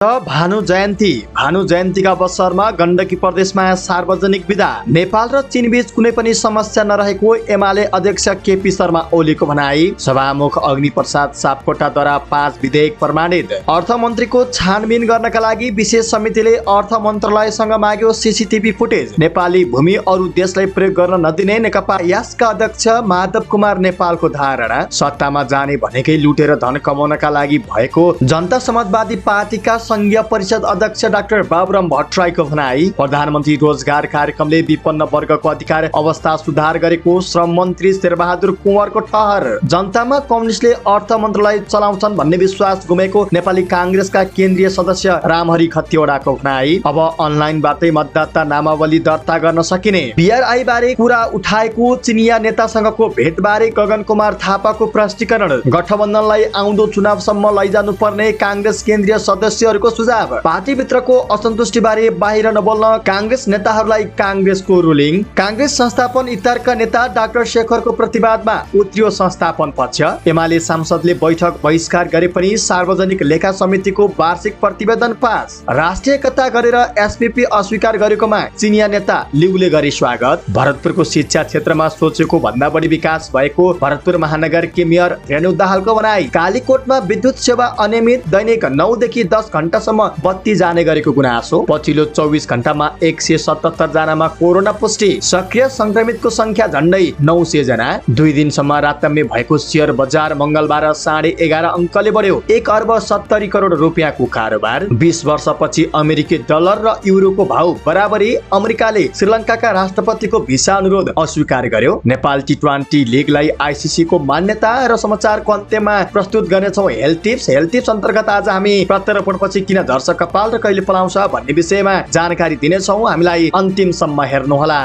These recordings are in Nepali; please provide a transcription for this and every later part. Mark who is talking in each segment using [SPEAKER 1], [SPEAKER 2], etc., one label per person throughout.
[SPEAKER 1] भानु जयन्तीका अवसरमा गण्डकी प्रदेशमा सार्वजनिक विदा। नेपाल र चीन बीच कुनै पनि समस्या नरहेको एमाले अध्यक्ष केपी शर्मा ओलीको भनाई। सभामुख अग्निप्रसाद सापकोटाद्वारा 5 विधेयक प्रमाणित। अर्थमन्त्रीको छानबिन गर्नका लागि विशेष समितिले अर्थ मन्त्रालयसँग माग्यो सीसीटीभी फुटेज। नेपाली भूमि अरू देशलाई प्रयोग गर्न नदिने नेकपा यासका अध्यक्ष माधव कुमार नेपालको धारणा। सत्तामा जाने भनेकै लुटेर धन कमाउनका लागि भएको जनता समाजवादी पार्टीका संघीय परिषद अध्यक्ष डाक्टर बाबुराम भट्टराईको भनाई। प्रधानमन्त्री रोजगार कार्यक्रमले विपन्न वर्गको अधिकार अवस्था सुधार गरेको श्रम मन्त्री शेरबहादुर कुँवरको ठहर। जनतामा कम्युनिस्टले अर्थ मन्त्रालय चलाउँछन् भन्ने विश्वास गुमेको नेपाली कांग्रेसका केन्द्रीय सदस्य रामहरि खतिवडाको भनाई। अब अनलाइनबाटै मतदाता नामावली दर्ता गर्न सकिने। बीआरआई बारे कुरा उठाएको चिनिया नेतासँगको भेटबारे गगन कुमार थापाको प्रश्नीकरण। गठबन्धनलाई आउँदो चुनावसम्म लैजानु पर्ने कांग्रेस केन्द्रीय सदस्य को सुझाव। पार्टीभित्रको असन्तुष्टि बारे बाहिर नबोल्न कांग्रेस नेताहरूलाई कांग्रेसको रुलिङ। कांग्रेस संस्थापन इतरका नेता डाक्टर शेखरको प्रतिवादमा उत्रियो संस्थापन पक्ष। एमाले सांसदले बैठक बहिष्कार गरे पनि सार्वजनिक लेखा समितिको वार्षिक प्रतिवेदन पास। राष्ट्रिय एकता गरेर एसपीपी अस्वीकार गरेकोमा चिनिया नेता लिउले गरे स्वागत। भरतपुरको शिक्षा क्षेत्रमा सोचेको भन्दा बढी विकास भएको भरतपुर महानगरकी मेयर रेणु दाहालको भनाई। कालीकोटमा विद्युत सेवा अनियमित, दैनिक 9 देखि 10 घण्टासम्म बत्ती जाने गरेको गुनासो। पछिल्लो 24 घण्टामा 177 जनामा कोरोना पुष्टि। सक्रिय संक्रमितको संख्या झण्डै 900 जना। 2 दिनसम्म रातम्य भएको शेयर बजार मंगलबार 11.5 अङ्कले बढ्यो। 1 अर्ब 70 करोड रुपियाँको कारोबार। 20 वर्षपछि अमेरिकी डलर र युरोको भाव बराबरी। अमेरिकाले श्रीलङ्काका राष्ट्रपतिको भिसा अनुरोध अस्वीकार गर्यो। नेपाल टी20 लिगलाई आईसीसी को मान्यता र समाचारको अन्त्यमा प्रस्तुत गर्नेछौँ हेल्थ टिप्स अन्तर्गत आज हामी प्रत्यारोपण पछि किन झर्छ कपाल र कहिले पलाउँछ भन्ने विषयमा जानकारी दिनेछौँ। हामीलाई अन्तिमसम्म हेर्नुहोला।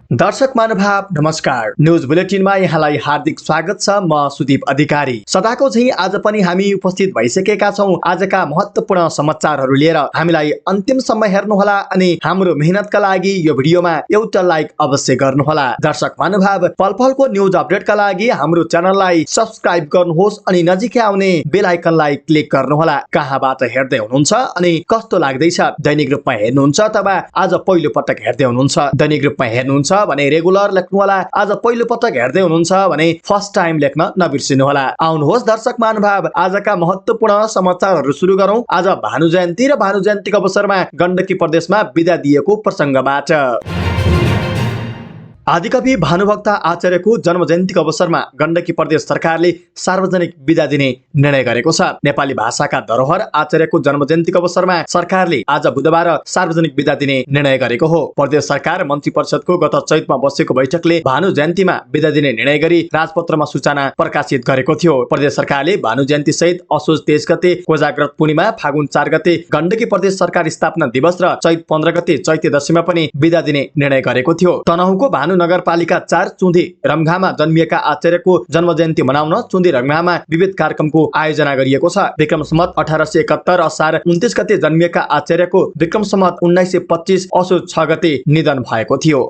[SPEAKER 1] दर्शक महानुभाव नमस्कार। न्यूज बुलेटिनमा यहाँलाई हार्दिक स्वागत छ। म सुदीप अधिकारी। सदाको झैं आज पनि हामी उपस्थित भइसकेका छौं आजका महत्त्वपूर्ण समाचारहरू लिएर। हामीलाई अन्तिमसम्म हेर्नुहोला अनि हाम्रो मेहनतका लागि यो भिडियोमा एउटा लाइक अवश्य गर्नुहोला। दर्शक महानुभाव, पलपलको न्यूज अपडेटका लागि हाम्रो च्यानललाई सब्स्क्राइब गर्नुहोस् अनि नजिकै आउने बेल आइकनलाई क्लिक गर्नुहोला। कहाँबाट हेर्दै हुनुहुन्छ अनि कस्तो लाग्दैछ? दैनिक रूपमा हेर्नुहुन्छ अथवा आज पहिलो पटक हेर्दै हुनुहुन्छ? दैनिक रूपमा हेर्नुहुन्छ भने रेगुलर लेख्नु होला। आज पहिलो पटक हेर्दै हुनुहुन्छ भने फर्स्ट टाइम लेख्न नबिर्सिनु होला। आउनुहोस् दर्शक महानुभाव, आजका महत्त्वपूर्ण समाचारहरू सुरु गरौँ। आज भानु जयन्ती र भानु जयन्तीको अवसरमा गण्डकी प्रदेशमा बिदा दिएको प्रसङ्गबाट। आदिकवि भानुभक्त आचार्यको जन्म जयन्तीको अवसरमा गण्डकी प्रदेश सरकारले सार्वजनिक बिदा दिने निर्णय गरेको छ। नेपाली भाषाका धरोहर आचार्यको जन्म जयन्तीको अवसरमा सरकारले आज बुधबार सार्वजनिक बिदा दिने निर्णय गरेको हो। प्रदेश सरकार मन्त्री परिषदको गत चैतमा बसेको बैठकले भानु जयन्तीमा बिदा दिने निर्णय गरी राजपत्रमा सूचना प्रकाशित गरेको थियो। प्रदेश सरकारले भानु जयन्ती सहित असोज 23 गते, कोजाग्रत पूर्णिमा, फागुन 4 गते गण्डकी प्रदेश सरकार स्थापना दिवस र चैत 15 गते चैते दशमीमा पनि बिदा दिने निर्णय गरेको थियो। तनहुँको भानु नगरपालिका 4 चुन्दी रमघामा जन्मिएका आचार्यको जन्म जयन्ती मनाउन चुन्दी रमघामा विविध कार्यक्रमको आयोजना गरिएको छ। विक्रम सम्वत 1871 असार 29 गते जन्मिएका आचार्यको विक्रम सम्वत 1925 असोज 6 गते निधन भएको थियो।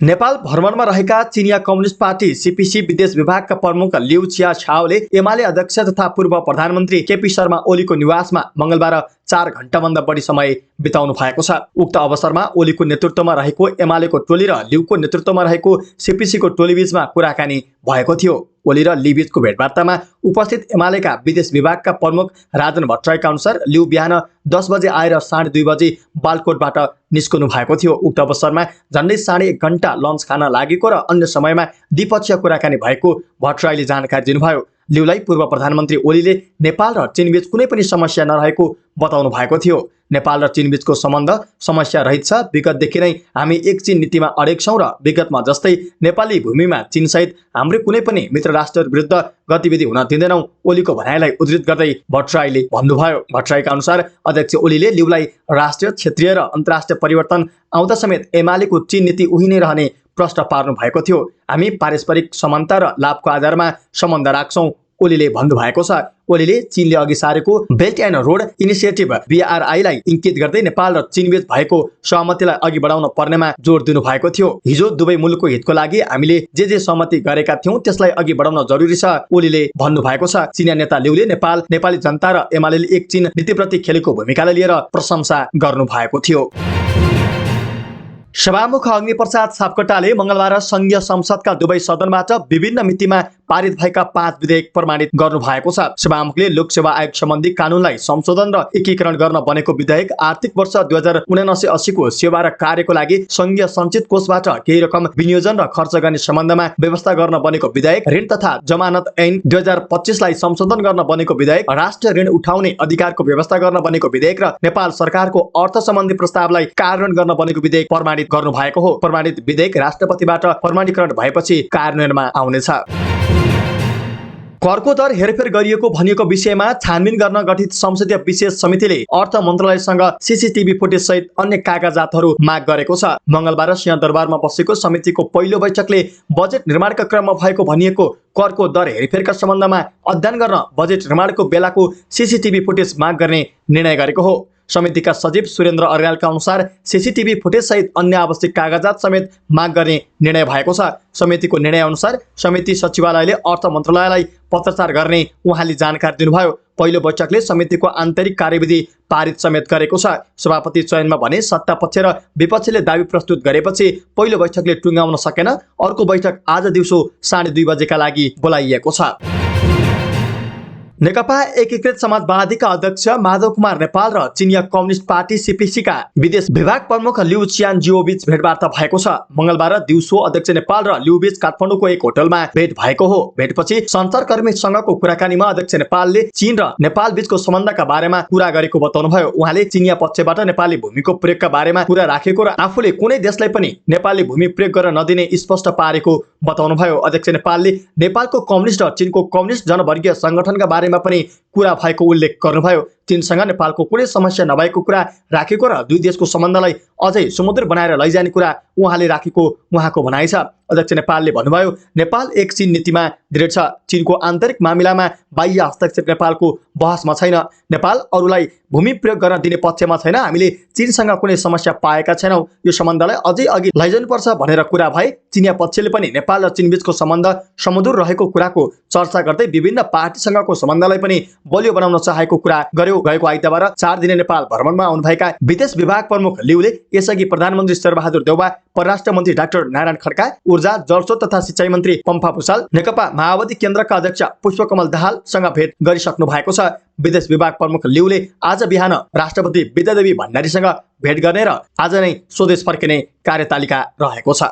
[SPEAKER 1] नेपाल भ्रमणमा रहेका चिनिया कम्युनिस्ट पार्टी सीपीसी विदेश विभागका प्रमुख लिउ छिया छाओले एमाले अध्यक्ष तथा पूर्व प्रधानमन्त्री केपी शर्मा ओलीको निवासमा मंगलबार 4 घण्टाभन्दा बढी समय बिताउनु भएको छ। उक्त अवसरमा ओलीको नेतृत्वमा रहेको एमालेको टोली र लिउको नेतृत्वमा रहेको सीपीसीको टोली बीचमा कुराकानी भएको थियो। ओली र ली बीचको भेटवार्तामा उपस्थित एमालेका विदेश विभागका प्रमुख राजन भट्टराईका अनुसार लिउ बिहान 10 बजे आएर 2:30 बजे बालकोटबाट निस्कनु भएको थियो। उक्त अवसरमा झन्डै 1.5 घण्टा लन्च खान लागेको र अन्य समयमा द्विपक्षीय कुराकानी भएको भट्टराईले जानकारी दिनुभयो। लिउलाई पूर्व प्रधानमन्त्री ओलीले नेपाल र चीन बीच कुनै पनि समस्या नरहेको बताउनु भएको थियो। नेपाल र चीन बीचको सम्बन्ध समस्या रहित छ। विगतदेखि नै हामी एक चीन नीतिमा अडेक छौँ र विगतमा जस्तै नेपाली भूमिमा चीन सहित हाम्रो कुनै पनि मित्र राष्ट्र विरुद्ध गतिविधि हुन दिँदैनौँ, ओलीको भनाइलाई उद्धृत गर्दै भट्टराईले भन्नुभयो। भट्टराईका अनुसार अध्यक्ष ओलीले लिउलाई राष्ट्रिय, क्षेत्रीय र अन्तर्राष्ट्रिय परिवर्तन आउँदा समेत एमालेको चीन नीति उही नै रहने प्रश्न पार्नु भएको थियो। हामी पारस्परिक समानता र लाभको आधारमा सम्बन्ध राख्छौँ, ओलीले भन्नुभएको छ। ओलीले चीनले अघि सारेको belt and road initiative BRI लाई इंकित गर्दै नेपाल र चीनबीच भएको सहमतिलाई अघि बढाउन पर्नेमा जोड दिनु भएको थियो। हिजो दुवै मुलुकको हितको लागि हामीले जे सहमति गरेका थियौं त्यसलाई अघि बढाउन जरुरी छ, ओलीले भन्नुभएको छ। चीनिया नेता लिउले नेपाली जनता र एमाले एक चीन नीतिप्रति खेलेको भूमिकालाई लिएर प्रशंसा गर्नु भएको थियो। सभामुख अग्निप्रसाद सापकोटाले मंगलबार संघीय संसदका दुवै सदनबाट विभिन्न मितिमा पारित भएका 5 विधेयक प्रमाणित गर्नु भएको छ। सभामुखले लोकसेवा आयोग सम्बन्धी कानूनलाई संशोधन र एकीकरण गर्न बनेको विधेयक आर्थिक वर्ष 2079-80 को सेवा र कार्यको लागि संघीय सञ्चित कोषबाट केही रकम विनियोजन र खर्च गर्ने सम्बन्धमा व्यवस्था गर्न बनेको विधेयक, ऋण तथा जमानत ऐन 2025 लाई संशोधन गर्न बनेको विधेयक, राष्ट्रिय ऋण उठाउने अधिकारको व्यवस्था गर्न बनेको विधेयक र नेपाल सरकारको अर्थ सम्बन्धी प्रस्तावलाई कार्यान्वयन गर्न बनेको विधेयक प्रमाणित गर्नु भएको हो। प्रमाणित विधेयक राष्ट्रपतिबाट प्रमाणीकरण भएपछि कार्यान्वयनमा आउनेछ। करको दर हेरफेर गरिएको भनिएको विषयमा छानबिन गर्न गठित संसदीय विशेष समितिले अर्थ मन्त्रालयसँग सीसीटीभी फुटेज सहित अन्य कागजातहरू माग गरेको छ। मंगलबार सिंहदरबारमा बसेको समितिको पहिलो बैठकले बजेट निर्माणका क्रममा भएको भनिएको करको दर हेरफेरका सम्बन्धमा अध्ययन गर्न बजेट निर्माणको बेलाको सीसीटीभी फुटेज माग गर्ने निर्णय गरेको हो। समितिका सचिव सुरेन्द्र अर्यालका अनुसार सीसीटीभी फुटेज सहित अन्य आवश्यक कागजात समेत माग गर्ने निर्णय भएको छ। समितिको निर्णय अनुसार समिति सचिवालयले अर्थ मन्त्रालयलाई पत्राचार गर्ने उहाँले जानकारी दिनुभयो। पहिलो बैठकले समितिको आन्तरिक कार्यविधि पारित समेत गरेको छ। सभापति चयनमा भने सत्तापक्ष र विपक्षले दाबी प्रस्तुत गरेपछि पहिलो बैठकले टुङ्गाउन सकेन। अर्को बैठक आज दिउँसो 2:30 बजेका लागि बोलाइएको छ। नेकपा एकीकृत समाजवादीका अध्यक्ष माधव कुमार नेपाल र चिनिया कम्युनिस्ट पार्टी CPC-का विदेश विभाग प्रमुख लिउ चियानजिओ बीच भेटवार्ता भएको छ। मंगलबार दिउँसो अध्यक्ष नेपाल र लिउ बीच काठमाडौँको एक होटलमा भेट भएको हो। भेटपछि सञ्चारकर्मीसँगको कुराकानीमा अध्यक्ष नेपालले चीन र नेपाल बीचको सम्बन्धका बारेमा कुरा गरेको बताउनुभयो। उहाँले चिनिया पक्षबाट नेपाली भूमिको प्रयोगका बारेमा कुरा राखेको र आफूले कुनै देशलाई पनि नेपाली भूमि प्रयोग गर्न नदिने स्पष्ट पारेको बताउनुभयो। अध्यक्ष नेपालले नेपालको कम्युनिस्ट र चीनको कम्युनिस्ट जनवर्गीय संगठनका बारेमा पनि कुरा भएको उल्लेख गर्नुभयो। चीनसँग नेपालको कुनै समस्या नभएको कुरा राखेको र दुई देशको सम्बन्धलाई अझै सुमधुर बनाएर लैजाने कुरा उहाँले राखेको उहाँको भनाइ छ। अध्यक्ष नेपालले भन्नुभयो, नेपाल एक चीन नीतिमा दृढ छ। चीनको आन्तरिक मामिलामा बाह्य हस्तक्षेप नेपालको बहसमा छैन। नेपाल अरूलाई भूमि प्रयोग गर्न दिने पक्षमा छैन। हामीले चीनसँग कुनै समस्या पाएका छैनौँ। यो सम्बन्धलाई अझै अघि लैजानुपर्छ भनेर कुरा भए चिनिया पक्षले पनि नेपाल र चीनबीचको सम्बन्ध सुमधुर रहेको कुराको चर्चा गर्दै विभिन्न पार्टीसँगको सम्बन्धलाई पनि बलियो बनाउन चाहेको कुरा गर्यो। गएको आइतबार 4 दिने नेपाल भ्रमणमा आउनुभएका विदेश विभाग प्रमुख लिउले यसअघि प्रधानमन्त्री शेरबहादुर देउवा, परराष्ट्र मन्त्री डाक्टर नारायण खड्का, ऊर्जा जलस्रोत तथा सिंचाई मन्त्री पम्फा भुसाल, नेकपा माओवादी केन्द्रका अध्यक्ष पुष्पकमल दाहालसँग भेट गरिसक्नु भएको छ। विदेश विभाग प्रमुख लिउले आज बिहान राष्ट्रपति विद्यादेवी भण्डारीसँग भेट गर्ने र आज नै स्वदेश फर्किने कार्यतालिका रहेको छ।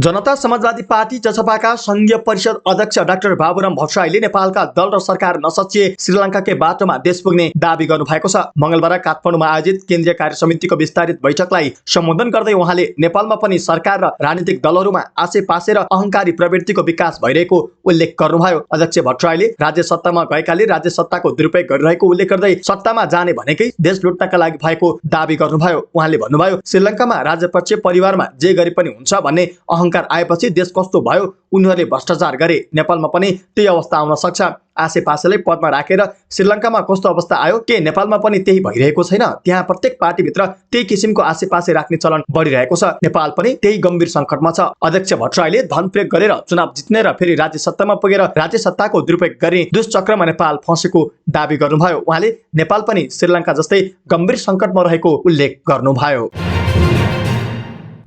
[SPEAKER 1] जनता समाजवादी पार्टी जसपाका संघीय परिषद अध्यक्ष डाक्टर बाबुराम भट्टराईले नेपालका दल र सरकार नसचिए श्रीलङ्काकै बाटोमा देश पुग्ने दावी गर्नु भएको छ। मंगलबार काठमाडौँमा आयोजित केन्द्रीय कार्य समितिको विस्तारित बैठकलाई सम्बोधन गर्दै उहाँले नेपालमा पनि सरकार र राजनीतिक दलहरूमा आसेपासे र अहंकारी प्रवृत्तिको विकास भइरहेको उल्लेख गर्नुभयो। अध्यक्ष भट्टराईले राज्य सत्तामा गएकाले राज्य सत्ताको दुरुपयोग गरिरहेको उल्लेख गर्दै सत्तामा जाने भनेकै देश लुट्नका लागि भएको दावी गर्नुभयो। उहाँले भन्नुभयो, श्रीलङ्कामा राजपक्ष परिवारमा जे गरे पनि हुन्छ भन्ने आएपछि देश कस्तो भयो, उनीहरूले भ्रष्टाचार गरे, नेपालमा पनि त्यही अवस्था आउन सक्छ। आसेपासेलाई पदमा राखेर श्रीलङ्कामा कस्तो अवस्था आयो, के नेपालमा पनि त्यही भइरहेको छैन? त्यहाँ प्रत्येक पार्टीभित्र त्यही किसिमको आसेपासे राख्ने चलन बढिरहेको छ। नेपाल पनि त्यही गम्भीर संकटमा छ। अध्यक्ष भट्टराईले धन प्रयोग गरेर चुनाव जित्ने र फेरि राज्य सत्तामा पुगेर राज्य सत्ताको दुरुपयोग गर्ने दुष्चक्रमा नेपाल फँसेको दावी गर्नुभयो। उहाँले नेपाल पनि श्रीलङ्का जस्तै गम्भीर संकटमा रहेको उल्लेख गर्नुभयो।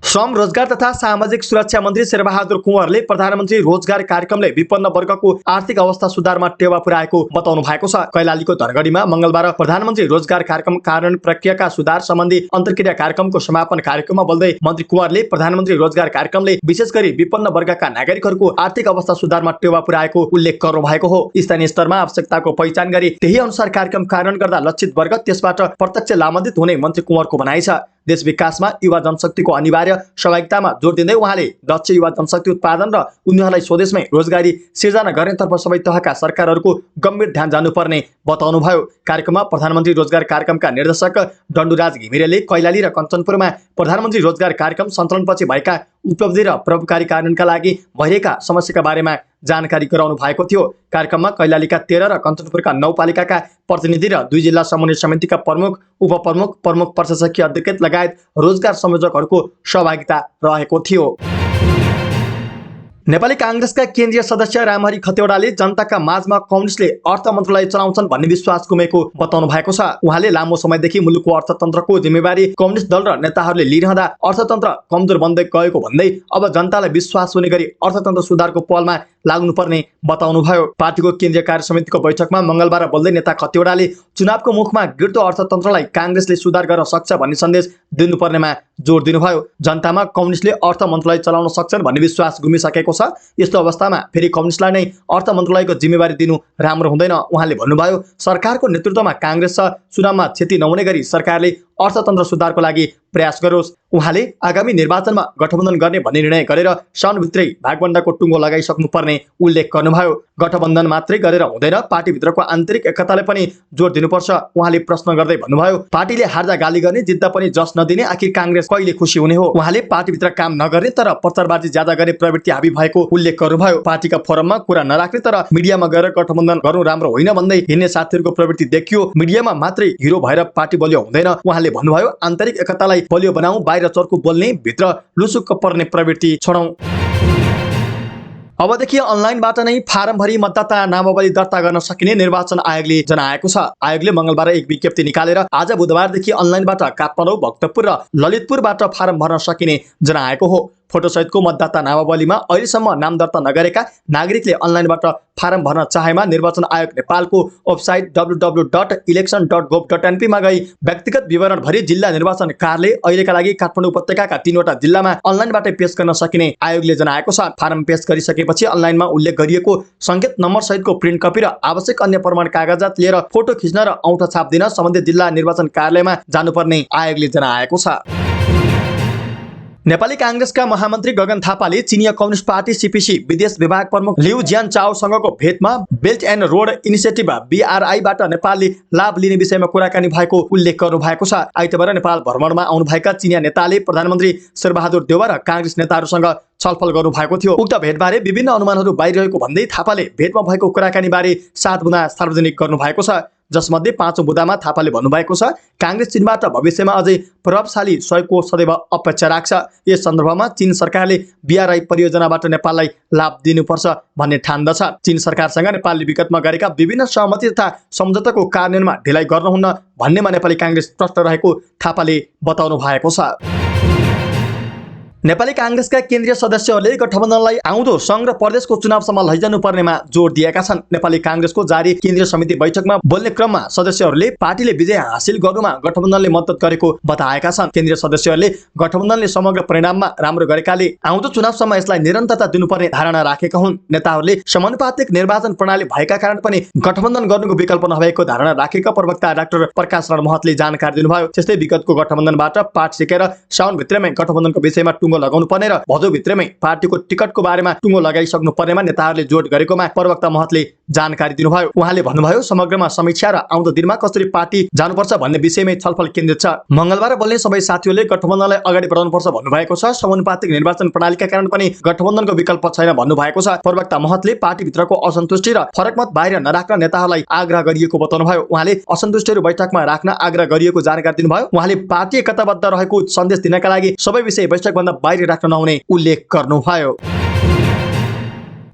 [SPEAKER 1] श्रम, रोजगार तथा सामाजिक सुरक्षा मन्त्री शेरबहादुर कुँवरले प्रधानमन्त्री रोजगार कार्यक्रमले विपन्न वर्गको आर्थिक अवस्था सुधारमा टेवा पुर्याएको बताउनु भएको छ। कैलालीको धनगढीमा मंगलबार प्रधानमन्त्री रोजगार कार्यक्रम कार्यान्वयन प्रक्रियाका सुधार सम्बन्धी अन्तर्क्रिया कार्यक्रमको समापन कार्यक्रममा बोल्दै मन्त्री कुँवरले प्रधानमन्त्री रोजगार कार्यक्रमले विशेष गरी विपन्न वर्गका नागरिकहरूको आर्थिक अवस्था सुधारमा टेवा पुर्याएको उल्लेख गर्नु भएको हो। स्थानीय स्तरमा आवश्यकताको पहिचान गरी त्यही अनुसार कार्यक्रम कार्यान्वयन गर्दा लक्षित वर्ग त्यसबाट प्रत्यक्ष लाभान्वित हुने मन्त्री कुँवरको भनाइ छ। देश विकासमा युवा जनशक्तिको अनिवार्य सहभागितामा जोड दिँदै उहाँले दक्ष युवा जनशक्ति उत्पादन र उनीहरूलाई स्वदेशमै रोजगारी सिर्जना गर्नेतर्फ सबै तहका सरकारहरूको गम्भीर ध्यान जानुपर्ने बताउनुभयो। कार्यक्रममा प्रधानमन्त्री रोजगार कार्यक्रमका निर्देशक डण्डुराज घिमिरेले कैलाली र कञ्चनपुरमा प्रधानमन्त्री रोजगार कार्यक्रम सञ्चालनपछि भएका उपलब्धि र प्रभावकारी कार्यान्वयनका लागि भइरहेका समस्याका बारेमा जानकारी गराउनु भएको थियो। कार्यक्रममा कैलालीका 13 र कञ्चनपुरका 9 पालिकाका प्रतिनिधि र 2 जिल्ला समन्वय समितिका प्रमुख, उपप्रमुख, प्रमुख प्रशासकीय अधिकृत लगायत रोजगार संयोजकहरूको सहभागिता रहेको थियो। नेपाली कांग्रेसका केन्द्रीय सदस्य रामहरि खतिवडाले जनताका माझमा कम्युनिस्टले अर्थ मन्त्रालय चलाउँछन् भन्ने विश्वास गुमेको बताउनु भएको छ। उहाँले लामो समयदेखि मुलुकको अर्थतन्त्रको जिम्मेवारी कम्युनिस्ट दल र नेताहरूले लिइरहँदा अर्थतन्त्र कमजोर बन्दै गएको भन्दै अब जनतालाई विश्वास हुने गरी अर्थतन्त्र सुधारको पहलमा लाग्नुपर्ने बताउनुभयो। पार्टीको केन्द्रीय कार्य समितिको बैठकमा मंगलबार बोल्दै नेता खतिवडाले चुनावको मुखमा गिर्दो अर्थतन्त्रलाई कांग्रेसले सुधार गर्न सक्छ भन्ने सन्देश दिनुपर्नेमा जोड दिनुभयो। जनतामा कम्युनिस्टले अर्थ मन्त्रालय चलाउन सक्छन् भन्ने विश्वास गुमिसकेको छ। यस्तो अवस्थामा फेरि कम्युनिस्टलाई नै अर्थ मन्त्रालयको जिम्मेवारी दिनु राम्रो हुँदैन। उहाँले भन्नुभयो, सरकारको नेतृत्वमा कांग्रेस छ, चुनावमा क्षति नहुने गरी सरकारले अर्थतन्त्र सुधारको लागि प्रयास गरोस्। उहाँले आगामी निर्वाचनमा गठबन्धन गर्ने भन्ने निर्णय गरेर साउनभित्रै भागबण्डाको टुङ्गो लगाइसक्नुपर्ने उल्लेख गर्नुभयो। गठबन्धन मात्रै गरेर हुँदैन, पार्टीभित्रको आन्तरिक एकताले पनि जोड दिनुपर्छ। उहाँले प्रश्न गर्दै भन्नुभयो, पार्टीले हार्दा गाली गर्ने, जित्दा पनि जस नदिने, आखिर कांग्रेस कहिले खुसी हुने हो? उहाँले पार्टीभित्र काम नगर्ने तर प्रचारबाजी ज्यादा गर्ने प्रवृत्ति हाबी भएको उल्लेख गर्नुभयो। पार्टीका फोरममा कुरा नराख्ने तर मिडियामा गएर गठबन्धन गर्नु राम्रो होइन भन्दै हिँड्ने साथीहरूको प्रवृत्ति देखियो। मिडियामा मात्रै हिरो भएर पार्टी बलियो हुँदैन। उहाँले भन्नुभयो, आन्तरिक एकतालाई बलियो बनाऊ, बाहिर चर्को बोल्ने, भित्र लुसुक्क पर्ने प्रवृत्ति छोडौं। अबदेखि अनलाइनबाट नै फारम भरी मतदाता नामावली दर्ता गर्न सकिने निर्वाचन आयोगले जनाएको छ। आयोगले मंगलबार एक विज्ञप्ति निकालेर आज बुधबारदेखि अनलाइनबाट काठमाडौँ, भक्तपुर र ललितपुरबाट फारम भर्न सकिने जनाएको हो। फोटोसहितको मतदाता नामावलीमा अहिलेसम्म नाम दर्ता नगरेका नागरिकले अनलाइनबाट फारम भर्न चाहेमा निर्वाचन आयोग नेपालको वेबसाइट www.election.gov.np मा गई व्यक्तिगत विवरण भरी जिल्ला निर्वाचन कार्यालय अहिलेका लागि काठमाडौँ उपत्यकाका 3वटा जिल्लामा अनलाइनबाटै पेश गर्न सकिने आयोगले जनाएको छ। फारम पेश गरिसकेपछि अनलाइनमा उल्लेख गरिएको संकेत नम्बर सहितको प्रिन्ट कपी र आवश्यक अन्य प्रमाण कागजात लिएर फोटो खिच्न र औंठा छाप दिन सम्बन्धित जिल्ला निर्वाचन कार्यालयमा जानुपर्ने आयोगले जनाएको छ। नेपाली कांग्रेसका महामन्त्री गगन थापाले चिनिया कम्युनिस्ट पार्टी सीपीसी विदेश विभाग प्रमुख लिउ जियानचाओसँगको भेटमा बेल्ट एन्ड रोड इनिसिएटिभ BRI-बाट नेपालले लाभ लिने विषयमा कुराकानी भएको उल्लेख गर्नु भएको छ। आइतबार नेपाल भ्रमणमा आउनुभएका चिनिया नेताले प्रधानमन्त्री शेरबहादुर देउवा र कांग्रेस नेताहरूसँग छलफल गर्नु भएको थियो। उक्त भेटबारे विभिन्न अनुमानहरू बाहिरिरहेको भन्दै थापाले भेटमा भएको कुराकानीबारे 7 बुँदा सार्वजनिक गर्नु भएको छ। जसमध्ये 5औं बुँदामा थापाले भन्नुभएको छ, कांग्रेस चीनबाट भविष्यमा अझै प्रभावशाली सहयोगको सदैव अपेक्षा राख्छ। यस सन्दर्भमा चीन सरकारले BRI परियोजनाबाट नेपाललाई लाभ दिनुपर्छ भन्ने ठान्दछ। चीन सरकारसँग नेपालले विगतमा गरेका विभिन्न सहमति तथा सम्झौताको कार्यान्वयनमा ढिलाइ गर्नुहुन्न भन्नेमा नेपाली कांग्रेस प्रष्ट रहेको थापाले बताउनु भएको छ। नेपाली कांग्रेसका केन्द्रीय सदस्यहरूले गठबन्धनलाई आउँदो संघ र प्रदेशको चुनावसम्म लैजानु पर्नेमा जोड दिएका छन्। नेपाली कांग्रेसको जारी केन्द्रीय समिति बैठकमा बोल्ने क्रममा सदस्यहरूले पार्टीले विजय हासिल गर्नुमा गठबन्धनले मद्दत गरेको बताएका छन्। केन्द्रीय सदस्यहरूले गठबन्धनले समग्र परिणाममा राम्रो गरेकाले आउँदो चुनावसम्म यसलाई निरन्तरता दिनुपर्ने धारणा राखेका हुन्। नेताहरूले समानुपातिक निर्वाचन प्रणाली भएका कारण पनि गठबन्धन गर्नुको विकल्प नभएको धारणा राखेका प्रवक्ता डाक्टर प्रकाश रणमहतले जानकारी दिनुभयो। त्यस्तै विगतको गठबन्धनबाट पाठ सिकेर साउनभित्रमै गठबन्धनको विषयमा टुङ्गो लगाउनु पर्ने र भदौभित्रमै पार्टीको टिकटको बारेमा टुङ्गो लगाइसक्नु पर्नेमा नेताहरूले जोड गरेकोमा प्रवक्ता महतले जानकारी दिनुभयो। उहाँले भन्नुभयो, समग्रमा समीक्षा र आउँदो दिनमा कसरी पार्टी जानुपर्छ भन्ने विषयमै छलफल केन्द्रित छ। मंगलबार बोल्ने सबै साथीहरूले गठबन्धनलाई अगाडि बढाउनुपर्छ भन्नुभएको छ। समानुपातिक निर्वाचन प्रणालीका कारण पनि गठबन्धनको विकल्प छैन भन्नुभएको छ। प्रवक्ता महतले पार्टीभित्रको असन्तुष्टि र फरकमत बाहिर नराख्न नेताहरूलाई आग्रह गरिएको बताउनुभयो। उहाँले असन्तुष्टिहरू बैठकमा राख्न आग्रह गरिएको जानकारी दिनुभयो। उहाँले पार्टी एकताबद्ध रहेको सन्देश दिनका लागि सबै विषय बैठकभन्दा बाहिर राख्न नहुने उल्लेख गर्नुभयो।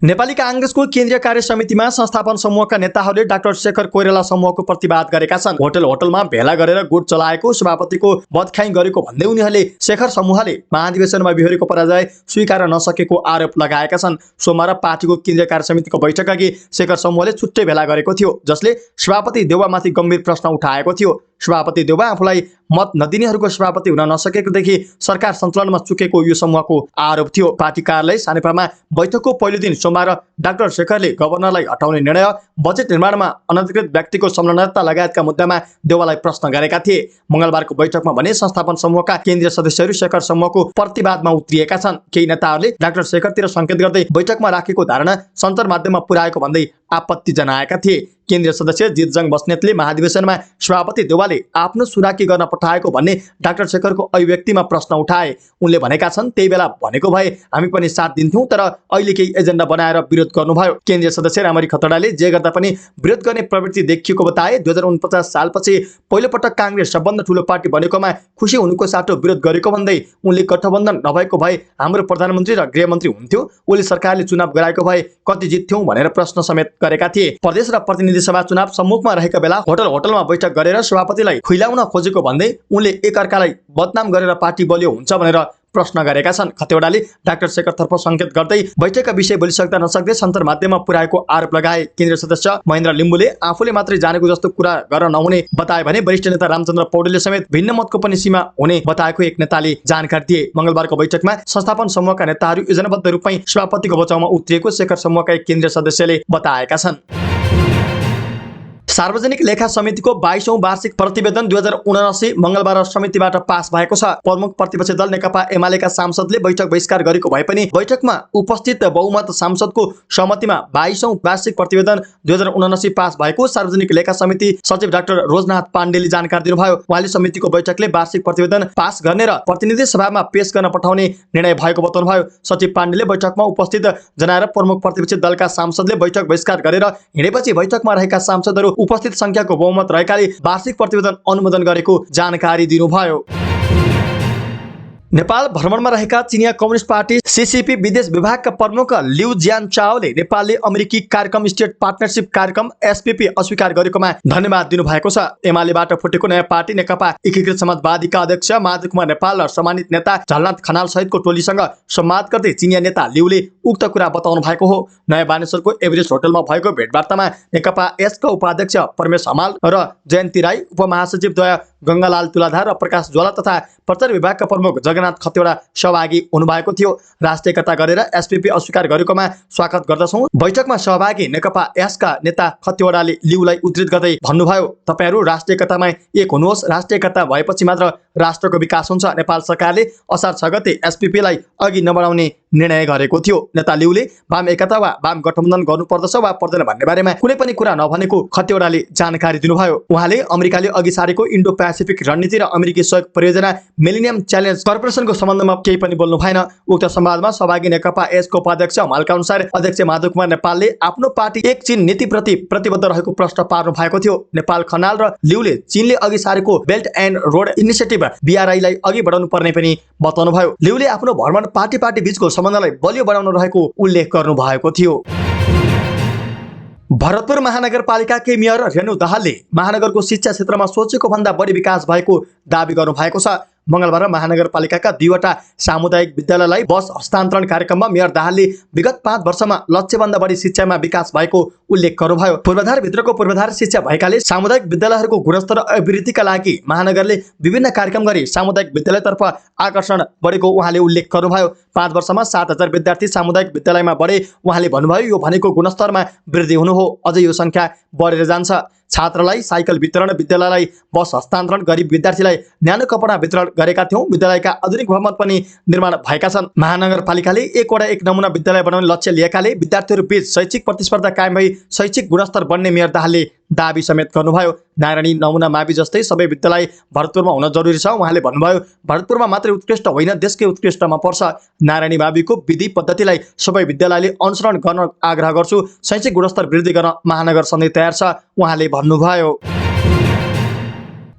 [SPEAKER 1] नेपाली कांग्रेसको केन्द्रीय कार्य समितिमा संस्थापन समूहका नेताहरूले डाक्टर शेखर कोइराला समूहको प्रतिवाद गरेका छन्। होटलमा भेला गरेर गुट चलाएको, सभापतिको बदखाई गरेको भन्दै उनीहरूले शेखर समूहले महाधिवेशनमा बिहोरेको पराजय स्वीकार नसकेको आरोप लगाएका छन्। सोमबार पार्टीको केन्द्रीय कार्य समितिको बैठकअघि शेखर समूहले छुट्टै भेला गरेको थियो, जसले सभापति देउवामाथि गम्भीर प्रश्न उठाएको थियो। सभापति देउवा आफूलाई मत नदिनेहरूको सभापति हुन नसकेकोदेखि सरकार सञ्चालनमा चुकेको यो समूहको आरोप थियो। पार्टी कार्यालय सानेपामा बैठकको पहिलो दिन सोमबार डाक्टर शेखरले गभर्नरलाई हटाउने निर्णय, बजेट निर्माणमा अनधिकृत व्यक्तिको संलग्नता लगायतका मुद्दामा देउवालाई प्रश्न गरेका थिए। मंगलबारको बैठकमा भने संस्थापन समूहका केन्द्रीय सदस्यहरू शेखर समूहको प्रतिवादमा उत्रिएका छन्। केही नेताहरूले डाक्टर शेखरतिर संकेत गर्दै बैठकमा राखेको धारणा सञ्चार माध्यममा पुर्याएको भन्दै आपत्ति जनाएका थिए। केन्द्रीय सदस्य जितजङ बस्नेतले महाधिवेशनमा सभापति देउवाले नेताले आफ्नो सुराकी गर्न पठाएको भन्ने डाक्टर शेखरको अभिव्यक्तिमा प्रश्न उठाए। उनले भनेका छन्, त्यही बेला भनेको भए हामी पनि साथ दिन्थ्यौं, तर अहिले केही एजेन्डा बनाएर विरोध गर्नुभयो। केन्द्रीय सदस्य रामरी खतडाले जे गर्दा पनि विरोध गर्ने प्रवृत्ति देखिएको बताए। 2049 सालपछि पहिलोपटक कांग्रेस सबभन्दा ठूलो पार्टी बनेकोमा खुसी हुनुको साटो विरोध गरेको भन्दै उनले गठबन्धन नभएको भए हाम्रो प्रधानमन्त्री र गृहमन्त्री हुन्थ्यो, ओली सरकारले चुनाव गराएको भए कति जित्थ्यौं भनेर प्रश्न समेत गरेका थिए। प्रदेश र प्रतिनिधि सभा चुनाव सम्मुखमा रहेका बेला होटलमा बैठक गरेर सभापतिलाई खुइलाउन खोजेको भन्दै उनले एकअर्कालाई बदनाम गरेर पार्टी बलियो हुन्छ भनेर प्रश्न गरेका छन्। खतेवडाले डाक्टर शेखरतर्फ संकेत गर्दै बैठकका विषय बोलिसक्दा नसक्दै सञ्चार माध्यममा पुर्याएको आरोप लगाए। केन्द्रीय सदस्य महेन्द्र लिम्बुले आफूले मात्रै जानेको जस्तो कुरा गर्न नहुने बताए भने वरिष्ठ नेता रामचन्द्र पौडेलले समेत भिन्न मतको पनि सीमा हुने बताएको एक नेताले जानकारी दिए। मंगलबारको बैठकमा संस्थापन समूहका नेताहरू योजनाबद्ध रूपमै सभापतिको बचाउमा उत्रिएको शेखर समूहका एक केन्द्रीय सदस्यले बताएका छन्। सार्वजनिक लेखा समितिको 22औं वार्षिक प्रतिवेदन 2079 मंगलबार समितिबाट पास भएको छ। प्रमुख प्रतिपक्षी दल नेकपा एमालेका सांसदले बैठक बहिष्कार गरेको भए पनि बैठकमा उपस्थित बहुमत सांसदको सहमतिमा 22औं वार्षिक प्रतिवेदन 2079 पास भएको सार्वजनिक लेखा समिति सचिव डाक्टर रोजनाथ पाण्डेले जानकारी दिनुभयो। उहाँले समितिको बैठकले वार्षिक प्रतिवेदन पास गर्ने र प्रतिनिधि सभामा पेश गर्न पठाउने निर्णय भएको बताउनुभयो। सचिव पाण्डेले बैठकमा उपस्थित जनाएर प्रमुख प्रतिपक्षी दलका सांसदले बैठक बहिष्कार गरेर हिँडेपछि बैठकमा रहेका सांसदहरू उपस्थित संख्याको बहुमत रहेकाले वार्षिक प्रतिवेदन अनुमोदन गरेको जानकारी दिनुभयो। नेपाल भ्रमणमा रहेका चिनिया कम्युनिस्ट पार्टी सीसीपी विदेश विभागका प्रमुख लिउ जियानचाओले नेपालले अमेरिकी कार्यक्रम स्टेट पार्टनरशिप कार्यक्रम एसपीपी अस्वीकार गरेकोमा धन्यवाद दिनुभएको छ। एमालेबाट फुटेको नयाँ पार्टी नेकपा एकीकृत समाजवादीका अध्यक्ष माधव कुमार नेपाल र सम्मानित नेता झलनाथ खनाल सहितको टोलीसँग संवाद गर्दै चिनिया नेता लिउले उक्त कुरा बताउनु भएको हो। नयाँ बानेश्वरको एभरेस्ट होटलमा भएको भेटवार्तामा नेकपा एसका उपाध्यक्ष परमेश हमाल र जयन्ती राई, उपमहासचिवद्वय गंगालाल तुलाधार र प्रकाश ज्वाला तथा प्रचार विभागका प्रमुख जगन्नाथ खतेवडा सहभागी हुनुभएको थियो। राष्ट्रिय एकता गरेर एसपीपी अस्वीकार गरेकोमा स्वागत गर्दछौं। बैठकमा सहभागी नेकपा एसका नेता खतेवडाले लिउलाई उद्धृत गर्दै भन्नुभयो, तपाईहरू राष्ट्रिय एकतामा एक हुनुहोस्, राष्ट्रिय एकता भएपछि मात्र राष्ट्रको विकास हुन्छ। नेपाल सरकारले असार 6 गते एसपीपीलाई अघि नबढाउने निर्णय गरेको थियो। नेता लिउले वाम एकता वा वाम गठबन्धन गर्नुपर्दछ वा पर्दैन भन्ने बारेमा कुनै पनि कुरा नभनेको खतेवडाले जानकारी दिनुभयो। उहाँले अमेरिकाले अघि सारेको इन्डो पेसिफिक रणनीति र अमेरिकी सहयोग परियोजना मिलेनियम च्यालेन्ज कर्पोरेसनको सम्बन्धमा केही पनि बोल्नु भएन। उक्त संवादमा सहभागी नेकपा एसको उपाध्यक्ष हमालका अनुसार अध्यक्ष माधव कुमार नेपालले आफ्नो पार्टी एक चीन नीतिप्रति प्रतिबद्ध रहेको प्रश्न पार्नु भएको थियो। नेपाल खनाल र लिउले चीनले अघि सारेको बेल्ट एन्ड रोड इनिसिएटिभ बीआरआईलाई अघि बढाउनु पर्ने पनि बताउनुभयो। लिउले आफ्नो भ्रमण पार्टी बीचको सम्बन्धलाई बलियो बनाउन रहेको उल्लेख गर्नु भएको थियो। भरतपुर महानगरपालिकाकै मेयर रेणु दाहालले महानगरको शिक्षा क्षेत्रमा सोचेको भन्दा बढी विकास भएको दावी गर्नु भएको छ। मंगलबार महानगरपालिकाका 2वटा सामुदायिक विद्यालयलाई बस हस्तान्तरण कार्यक्रममा मेयर दाहालले विगत 5 वर्षमा लक्ष्यभन्दा बढी शिक्षामा विकास भएको उल्लेख गर्नुभयो। पूर्वाधार भित्रको पूर्वाधार शिक्षा भएकाले सामुदायिक विद्यालयहरूको गुणस्तर अभिवृद्धिका लागि महानगरले विभिन्न कार्यक्रम गरी सामुदायिक विद्यालयतर्फ आकर्षण बढेको उहाँले उल्लेख गर्नुभयो। 5 वर्षमा 7000 विद्यार्थी सामुदायिक विद्यालयमा बढे। उहाँले भन्नुभयो, यो भनेको गुणस्तरमा वृद्धि हुनु हो, अझै यो संख्या बढेर जान्छ। छात्रलाई साइकल वितरण, विद्यालयलाई बस हस्तान्तरण, गरीब विद्यार्थीलाई न्यानो कपडा वितरण गरेका थियौं। विद्यालयका आधुनिक भवन पनि निर्माण भएका छन्। महानगरपालिकाले एक नमुना विद्यालय बनाउने लक्ष्य लिएकाले विद्यार्थीहरू बीच शैक्षिक प्रतिस्पर्धा कायम भई शैक्षिक गुणस्तर बढ्ने मेयर दाहालले दाबी समेत गर्नुभयो। नारायणी नमुना मावि जस्तै सबै विद्यालय भरतपुरमा हुन जरुरी छ। उहाँले भन्नुभयो, भरतपुरमा मात्रै उत्कृष्ट होइन, देशकै उत्कृष्टमा पर्छ। नारायणी माविको विधि पद्धतिलाई सबै विद्यालयले अनुसरण गर्न आग्रह गर्छु। शैक्षिक गुणस्तर वृद्धि गर्न महानगर सधैँ तयार छ, उहाँले भन्नुभयो।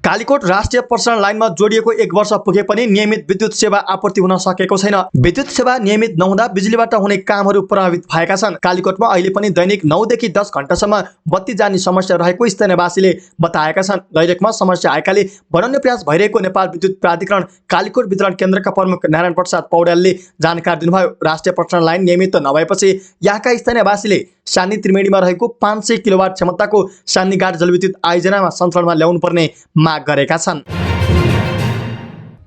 [SPEAKER 1] कालीकोट राष्ट्रिय प्रसारण लाइनमा जोडिएको 1 वर्ष पुगे पनि नियमित विद्युत सेवा आपूर्ति हुन सकेको छैन। विद्युत सेवा नियमित नहुँदा बिजुलीबाट हुने कामहरू प्रभावित भएका छन्। कालीकोटमा अहिले पनि दैनिक 9 देखि 10 घण्टासम्म बत्ती जाने समस्या रहेको स्थानीयवासीले बताएका छन्। दैनिकमा समस्या आएकाले बनाउने प्रयास भइरहेको नेपाल विद्युत प्राधिकरण कालीकोट वितरण केन्द्रका प्रमुख नारायण प्रसाद पौडेलले जानकारी दिनुभयो। राष्ट्रिय प्रसारण लाइन नियमित नभएपछि यहाँका स्थानीयवासीले सानी त्रिवेणीमा रहेको 500 किलोवाट क्षमताको सानीघाट जलविद्युत आयोजनामा सञ्चालनमा ल्याउनु पर्ने माग गरेका छन्।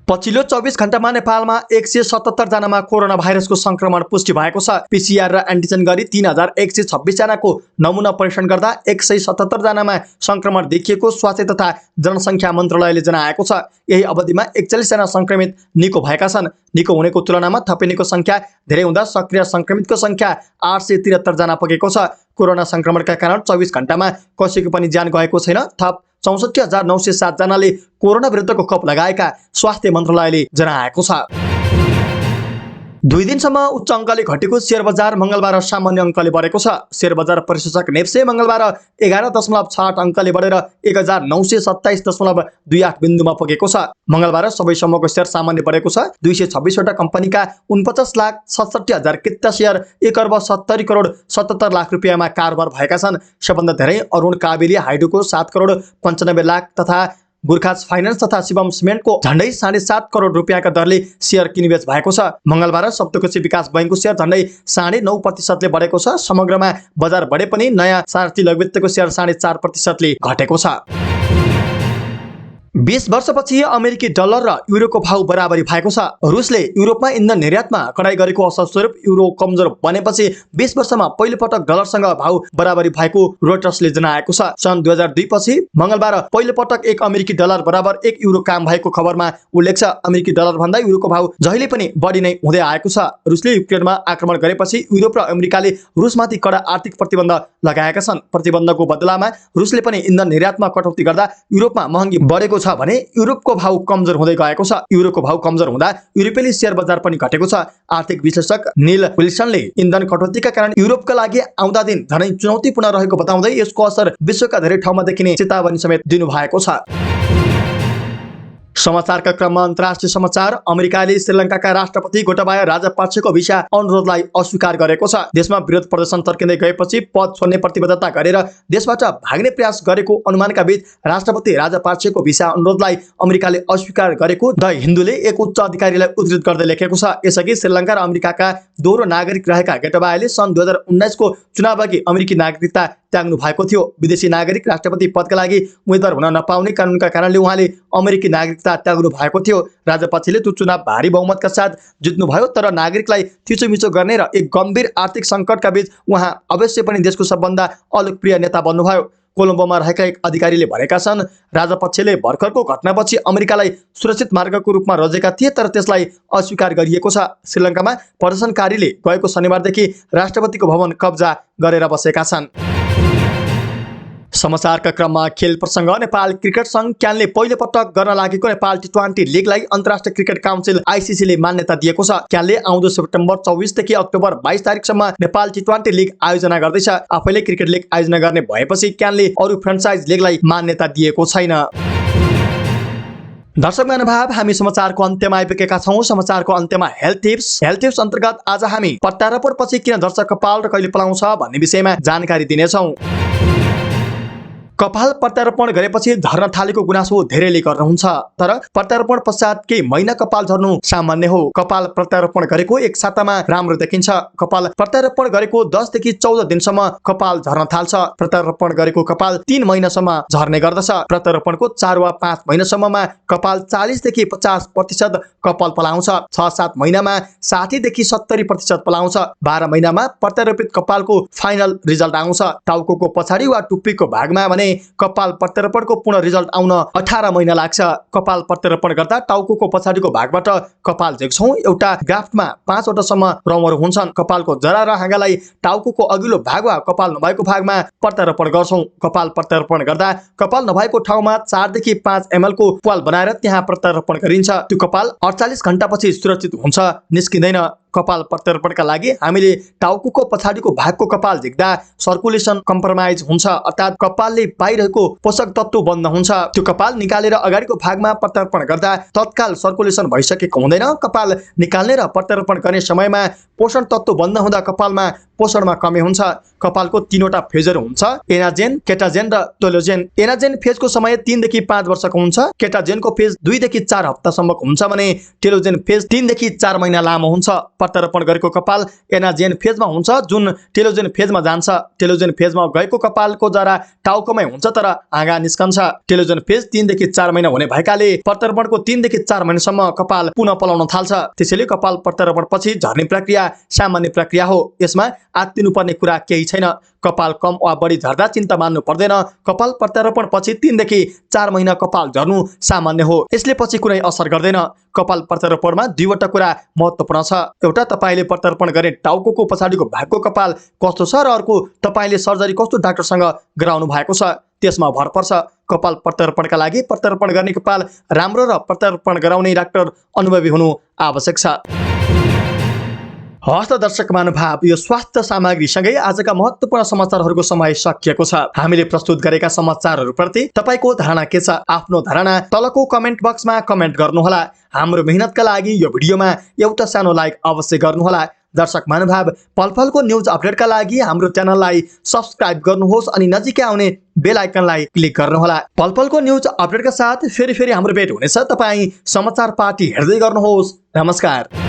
[SPEAKER 1] पछिल्लो 24 घण्टामा नेपालमा 177 जनामा कोरोना भाइरसको संक्रमण पुष्टि भएको छ। पीसीआर र एन्टिजेन गरी 3126 जनाको नमुना परीक्षण गर्दा 177 जनामा संक्रमण देखिएको स्वास्थ्य तथा जनसङ्ख्या मन्त्रालयले जनाएको छ। यही अवधिमा 41 जना संक्रमित निको भएका छन्। निको हुनेको तुलनामा थपिनेको संख्या धेरै हुँदा सक्रिय संक्रमितको संख्या 873 जना पुगेको छ। कोरोना संक्रमणका कारण 24 घण्टामा कसैको पनि ज्यान गएको छैन। थप 64,907 जनाले कोरोना विरुद्धको खोप लगाएका स्वास्थ्य मन्त्रालयले जनाएको छ। 2 दिनसम्म उच्च अङ्कले घटेको शेयर बजार मंगलबार सामान्य अङ्कले बढेको छ। शेयर बजार परिसूचक नेप्से मंगलबार 11.68 अङ्कले बढेर 1927.28 बिन्दुमा पुगेको छ। मंगलबार सबै समूहको शेयर सामान्य बढेको छ। 226 वटा कम्पनीका 49,67,000 शेयर 1,70,70,00,000 रुपियाँमा कारोबार भएका छन्। सबभन्दा धेरै अरुण काबेली हाइड्रोको 7,95,00,000 तथा गुर्खाज फाइनान्स तथा शिवम सिमेन्टको झण्डै 7.5 करोड रुपियाँका दरले शेयर किनिबेच भएको छ। मंगलबार सप्तकोशी विकास बैंकको शेयर झण्डै 9.5% बढेको छ। समग्रमा बजार बढे पनि नयाँ सारथी लघुवित्तको शेयर 4.5% घटेको छ। 20 वर्षपछि अमेरिकी डलर र युरोको भाव बराबरी भएको छ। रुसले युरोपमा इन्धन निर्यातमा कडाई गरेको असरस्वरूप युरो कमजोर बनेपछि 20 वर्षमा पहिलो पटक डलरसँग भाव बराबरी भएको रोइटर्सले जनाएको छ। सन् 2002 पछि मंगलबार पहिलो पटक 1 अमेरिकी डलर बराबर 1 युरो काम भएको खबरमा उल्लेख छ। अमेरिकी डलर भन्दा युरोको भाव जहिले पनि बढी नै हुँदै आएको छ। रुसले युक्रेनमा आक्रमण गरेपछि युरोप र अमेरिकाले रुसमाथि कडा आर्थिक प्रतिबन्ध लगाएका छन्। प्रतिबन्धको बदलामा रुसले पनि इन्धन निर्यातमा कटौती गर्दा युरोपमा महँगी बढेको छ भने युरोपको भाव कमजोर हुँदै गएको छ। युरोको भाव कमजोर हुँदा युरोपेली शेयर बजार पनि घटेको छ। आर्थिक विश्लेषक नील विल्सनले इन्धन कटौतीका कारण युरोपका लागि आउँदा दिन झनै चुनौतीपूर्ण रहेको बताउँदै यसको असर विश्वका धेरै ठाउँमा देखिने चेतावनी समेत दिनुभएको छ। समाचारका क्रममा अन्तर्राष्ट्रिय समाचार। अमेरिकाले श्रीलङ्काका राष्ट्रपति गोटाबाया राजपक्षको भिसा अनुरोधलाई अस्वीकार गरेको छ। देशमा विरोध प्रदर्शन तर्किँदै गएपछि पद छोड्ने प्रतिबद्धता गरेर देशबाट भाग्ने प्रयास गरेको अनुमानका बीच राष्ट्रपति राजपक्षको भिसा अनुरोधलाई अमेरिकाले अस्वीकार गरेको द हिन्दूले एक उच्च अधिकारीलाई उद्धृत गर्दै लेखेको छ। यसअघि श्रीलङ्का र अमेरिकाका दोहोरो नागरिक रहेका गोटाबायाले सन् 2019 को चुनावअघि अमेरिकी नागरिकता त्याग्नु भएको थियो। विदेशी नागरिक राष्ट्रपति पदका लागि उम्मेदवार हुन नपाउने कानुनका कारणले उहाँले अमेरिकी नागरिकता त्याग्नु भएको थियो। राजपक्षले त्यो चुनाव भारी बहुमतका साथ जित्नुभयो, तर नागरिकलाई थिचोमिचो गर्ने र एक गम्भीर आर्थिक सङ्कटका बीच उहाँ अवश्य पनि देशको सबभन्दा अलोकप्रिय नेता बन्नुभयो। कोलम्बोमा रहेका एक अधिकारीले भनेका छन्, राजपक्षले भर्खरको घटनापछि अमेरिकालाई सुरक्षित मार्गको रूपमा रोजेका थिए, तर त्यसलाई अस्वीकार गरिएको छ। श्रीलङ्कामा प्रदर्शनकारीले गएको शनिबारदेखि राष्ट्रपतिको भवन कब्जा गरेर बसेका छन्। समाचारका क्रममा खेल प्रसङ्ग। नेपाल क्रिकेट संघ क्यानले पहिलो पटक गर्न लागेको नेपाल टी20 लिगलाई अन्तर्राष्ट्रिय क्रिकेट काउन्सिल आइसिसीले मान्यता दिएको छ। क्यानले आउँदो सेप्टेम्बर 24 देखि अक्टोबर 22 तारिकसम्म नेपाल टी20 लिग आयोजना गर्दैछ। आफैले क्रिकेट लिग आयोजना गर्ने भएपछि क्यानले अरू फ्रेन्चाइज लिगलाई मान्यता दिएको छैन। दर्शक महानुभाव, हामी समाचारको अन्त्यमा आइपुगेका छौँ। समाचारको अन्त्यमा हेल्थ टिप्स अन्तर्गत आज हामी प्रत्यारोपणपछि किन झर्छ कपाल र कहिले पलाउँछ भन्ने विषयमा जानकारी दिनेछौँ। कपाल प्रत्यारोपण गरेपछि झर्न थालेको गुनासो धेरैले गर्नुहुन्छ, तर प्रत्यारोपण पश्चात केही महिना कपाल झर्नु सामान्य हो। कपाल प्रत्यारोपण गरेको एक सातामा राम्रो देखिन्छ। कपाल प्रत्यारोपण गरेको 10 देखि 14 दिनसम्म कपाल झर्न थाल्छ। प्रत्यारोपण गरेको कपाल 3 महिनासम्म झर्ने गर्दछ। प्रत्यारोपणको 4 वा 5 महिनासम्ममा कपाल 40 देखि 50% कपाल पलाउँछ। 6-7 महिनामा 60 देखि 70% पलाउँछ। 12 महिनामा प्रत्यारोपित कपालको फाइनल रिजल्ट आउँछ। टाउकोको पछाडि वा टुप्पीको भागमा भने कपाल प्रत्यारोपणको पूर्ण रिजल्ट आउन 18 महिना लाग्छ। कपाल प्रत्यारोपण गर्दा टाउकोको पछाडिको भागबाट कपाल झिक्छौँ। एउटा ग्राफ्टमा 5 वटासम्म रौँहरू हुन्छन्। कपालको जरा र हाँगालाई टाउकोको अघिल्लो भाग वा कपाल नभएको भागमा प्रत्यारोपण गर्छौँ। कपाल प्रत्यारोपण गर्दा कपाल नभएको ठाउँमा 4 देखि 5 ml को प्वाल बनाएर त्यहाँ प्रत्यारोपण गरिन्छ। त्यो कपाल 48 घण्टापछि सुरक्षित हुन्छ, निस्किँदैन। कपाल प्रत्यारोपणका लागि हामीले टाउकोको पछाडिको भागको कपाल झिक्दा सर्कुलेसन कम्प्रोमाइज हुन्छ, अर्थात् कपालले पाइरहेको पोषक तत्व बन्द हुन्छ। त्यो कपाल निकालेर अगाडिको भागमा प्रत्यारोपण गर्दा तत्काल सर्कुलेसन भइसकेको हुँदैन। कपाल निकाल्ने र प्रत्यारोपण गर्ने समयमा पोषण तत्व बन्द हुँदा कपालमा पोषणमा कमी हुन्छ। कपालको 3वटा फेजहरू हुन्छ, एनाजेन, केटाजेन र टेलोजेन। एनाजेन फेजको समय 3 देखि 5 वर्षको हुन्छ। केटाजेनको फेज 2 देखि 4 हप्तासम्मको हुन्छ भने टेलोजेन फेज 3 देखि 4 महिना लामो हुन्छ। प्रत्यारोपण गरेको कपाल एनाजेन फेजमा हुन्छ, जुन टेलोजेन फेजमा जान्छ। टेलोजेन फेजमा गएको कपालको जरा टाउकोमै हुन्छ, तर हाँगा निस्कन्छ। टेलोजेन फेज 3 देखि 4 महिना हुने भएकाले प्रत्यारोपणको 3 देखि 4 महिनासम्म कपाल पुनः पलाउन थाल्छ। त्यसैले कपाल प्रत्यारोपण पछि झर्ने प्रक्रिया सामान्य प्रक्रिया हो। यसमा आत्तिनुपर्ने कुरा केही छैन। कपाल कम वा बढी झर्दा चिन्ता मान्नु पर्दैन। कपाल प्रत्यारोपण पछि 3 देखि 4 महिना कपाल झर्नु सामान्य हो। यसले पछि कुनै असर गर्दैन। कपाल प्रत्यारोपणमा दुईवटा कुरा महत्त्वपूर्ण छ। एउटा तपाईले प्रत्यारोपण गर्ने टाउकोको पछाडिको भागको कपाल कस्तो छ र अर्को तपाईले सर्जरी कस्तो डाक्टरसँग गराउनु भएको छ त्यसमा भर पर्छ। कपाल प्रत्यारोपणका लागि प्रत्यारोपण गर्ने कपाल राम्रो र प्रत्यारोपण गराउने डाक्टर अनुभवी हुनु आवश्यक छ। हस्त दर्शक महानुभाव, यो स्वास्थ्य सामग्रीसँगै आजका महत्त्वपूर्ण समाचारहरूको समय सकिएको छ। हामीले प्रस्तुत गरेका समाचारहरूप्रति तपाईको धारणा के छ? आफ्नो धारणा तलको कमेन्ट बक्समा कमेन्ट गर्नुहोला। हाम्रो मेहनतका लागि यो भिडियोमा एउटा सानो लाइक अवश्य गर्नुहोला। दर्शक महानुभाव, पलपलको न्युज अपडेटका लागि हाम्रो च्यानललाई सब्स्क्राइब गर्नुहोस् अनि नजिकै आउने बेल आइकनलाई क्लिक गर्नुहोला। पलपलको न्युज अपडेटका साथ फेरि हाम्रो भेट हुनेछ। तपाईँ समाचार पार्टी हेर्दै गर्नुहोस्। नमस्कार।